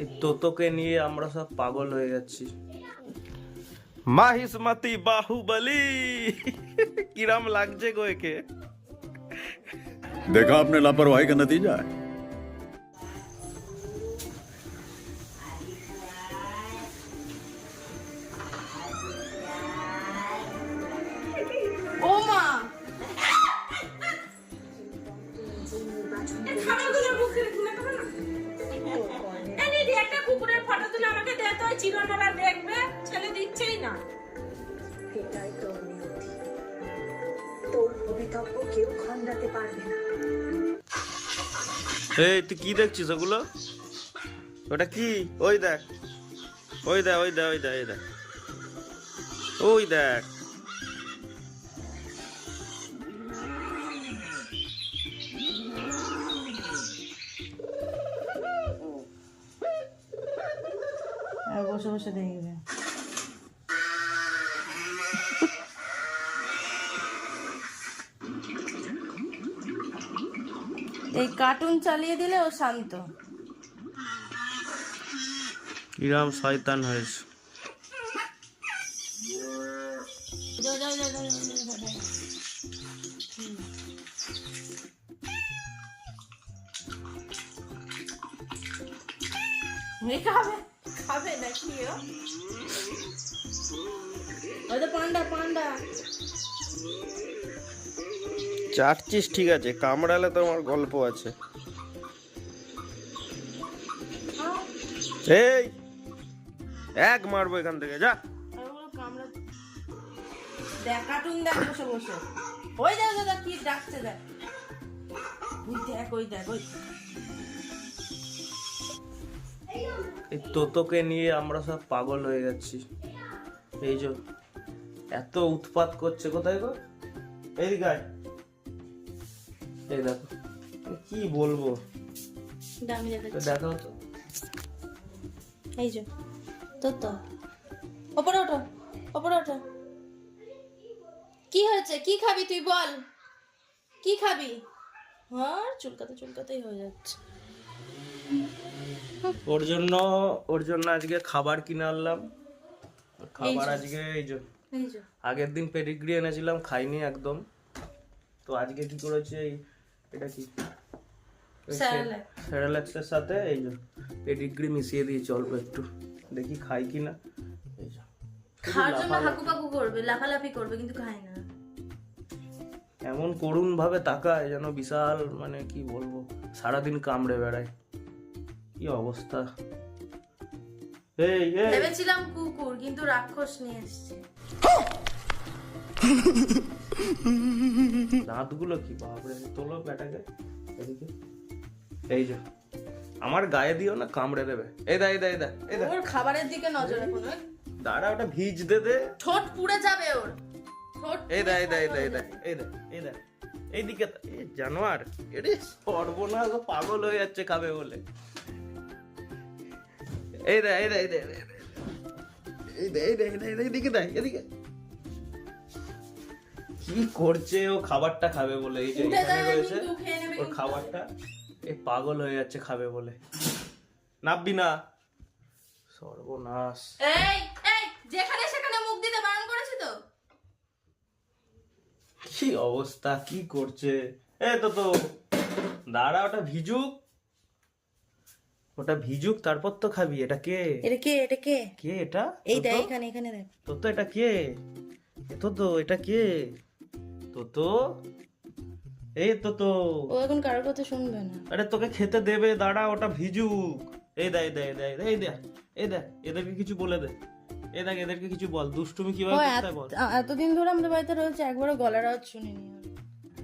এই তোতোকে নিয়ে আমরা সব পাগল হয়ে যাচ্ছি। মাহিসমতি বাহুবলী কিরাম লাগছে গো একে। देखा आपने लापरवाही का नतीजा है। ও মা একটা কুকুরের ফটো তুলে আমাকে দে তো, চিরনারা দেখবে, ছেলে দিচ্ছেই না। এটাই তোর নিয়তি, তোর ভবিতব্য কেউ খণ্ডাতে পারবে না। এই তুই কি দেখছিস ওগুলো? ওটা কি? ওই দেখ, ওই দেখ, ওই দেখ, ওই দেখ, ওই দেখ, ওই দেখ। বসে বসে দেখবে। এই কার্টুন চালিয়ে দিলে ও শান্ত। কিরাম শয়তান হয়েছে। যাও যাও যাও যাও, যাও। খাবে খাবে নাকি? ওই তো পান্ডা পান্ডা। চাটছিস ঠিক আছে, কামড়ালে তো আমার গল্প আছে। এই এক মারবো এখান থেকে, যা। দেখ কার্টুন দেখ বসে বসে। ওই দেখ দাদা কি ডাকছে, দেখ ওই দেখ, ওই দেখ, ওই এই তোতোকে নিয়ে আমরা সব পাগল হয়ে যাচ্ছি। এই যে এত উৎপাত করছে, কোথায় গো? এইদিকে আয়। এই দেখো, কি বলবো, দামি তো দেখাচ্ছে। দেখাও তো। এই যে তোর তো ওপরে ওঠো, ওপরে ওঠো। কি হয়েছে? কি খাবি তুই বল, কি খাবি? হ্যাঁ চুলকাতে চুলকাতেই হয়ে যাচ্ছে। ওর জন্য আজকে খাবার কিনে আনলাম। খাবার এই যে। আজকে এই যে এই যে আগের দিন পেডিগ্রি এনেছিলাম, খাইনি একদম। তো আজকে কি করেছে, এটা কি স্যালাড। সেরেলাক্সের সাথে এই যে পেডিগ্রি মিশিয়ে দিয়েছি অল্প একটু, দেখি খাই কিনা। এই যে খাওয়ার জন্য হাকুপাকু করবে, লাফালাফি করবে, কিন্তু খায় না। এমন করুণ ভাবে তাকায় যেন বিশাল, মানে কি বলবো, সারাদিন কামড়ে বেড়ায়, কি অবস্থা। এই এই ভেবেছিলাম কুকুর, কিন্তু রাক্ষস নিয়ে এসেছে। দাঁতগুলো কি বাপরে, তোলো ব্যাটাকে এদিকে। এই যে আমার গায়ে দিও না, কামড়ে দেবে। এই দা এই দা এই দা এই দা, ওর খাবারের দিকে নজর রাখুন। দাঁড়া, ওটা ভিজ দে দে। ঠোঁট পুড়ে যাবে ওর, ঠোঁট। এই দা এই দা এই দা এই দা এই দা এই দা এইদিকে, এই জানোয়ার, এরে সর্বনাশ, ও পাগল হয়ে যাচ্ছে খাবে বলে। এই দা এই দা এই দা এই দা এই দা এই দা এই দা এইদিকে দা, এদিকে কি করছে ও? খাবারটা খাবে বলে, এই যে উঠে এখানে যায়, রয়েছে কিন্তু খেয়ে নেবে ওর কিন্তু। খাবারটা। এই পাগল হয়ে যাচ্ছে খাবে বলে, নাববি না, সর্বনাশ। এই এই যেখানে সেখানে মুখ দিতে বারণ করেছি তো। কি অবস্থা, কি করছে? এ তো দাঁড়া, ওটা ভিজুক, ওটা ভিজুক, তারপর তো খাবি। এটা কে? এটা কে? এটা কে? কে এটা? এই দেখ, এখানে এখানে দেখ। তো এটা কে? তো এটা কে? তো এই তো ও এখন কারোর কথা শুনবে না। আরে তোকে খেতে দেবে, দাঁড়া, ওটা ভিজুক। এই দা এই দা এই দা এই দা এই দা, এদেরকে কিছু বলে দে। এই দেখ, এদেরকে কিছু বল, দুষ্টুমি কিভাবে ও করতে হয় বল। এতদিন ধরে আমাদের বাড়িতে রয়েছে, একবারও গলার আওয়াজ শুনিনি।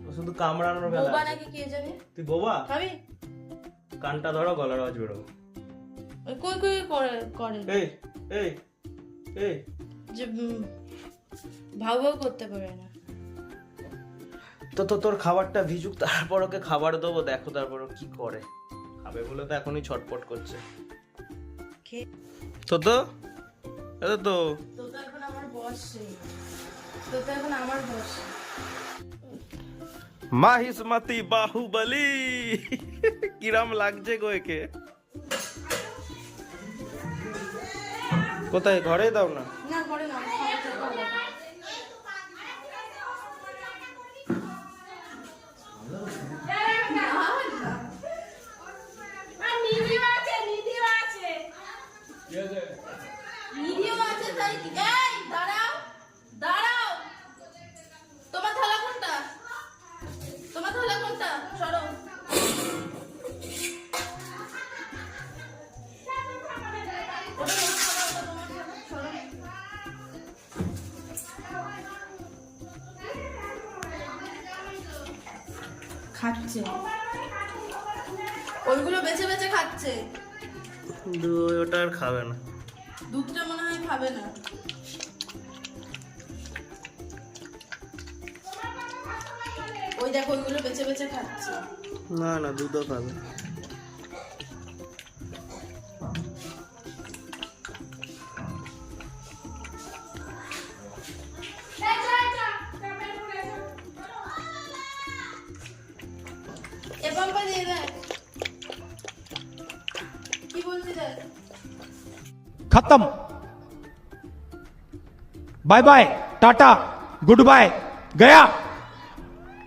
ও শুধু কামড়ানোর বেলা বোবা আছে। নাকি কে জানে। তুই বোবা? খাবি? কানটা ধরো, গলার আওয়াজ বেরোবে। ওই কই কই করে করে এই এই এই যে ভাউ ভাউ করতে পারে না। তো তোর খাবারটা ভিজুক, তারপর ওকে খাবার দেবো, দেখো তারপর ও কি করে। খাবে বলে তো এখনই ছটপট করছে। তো এটা তো তো এখন আমার বস, তো এখন আমার বস। মাহিসমতি বাহুবলী কিরাম লাগছে গো একে। কোথায়? ঘরে দাও না। না করে না, ভিডিও আছে তাই কি? এই দাঁড়াও দাঁড়াও, তোমার থালা কোনটা? তোমার থালা কোনটা? সরো। খাচ্ছে, ওইগুলো বেছে বেছে খাচ্ছে। ওটা আর খাবে না। দুধটা মনে হয় খাবে না। ওই দেখো ওইগুলো বেছে বেছে খাচ্ছে। না না, দুধও খাবে। এ বাম্পা দিয়ে দেয়, কি বলছি দেখ। खत्म। Bye bye, tata, good bye, गया।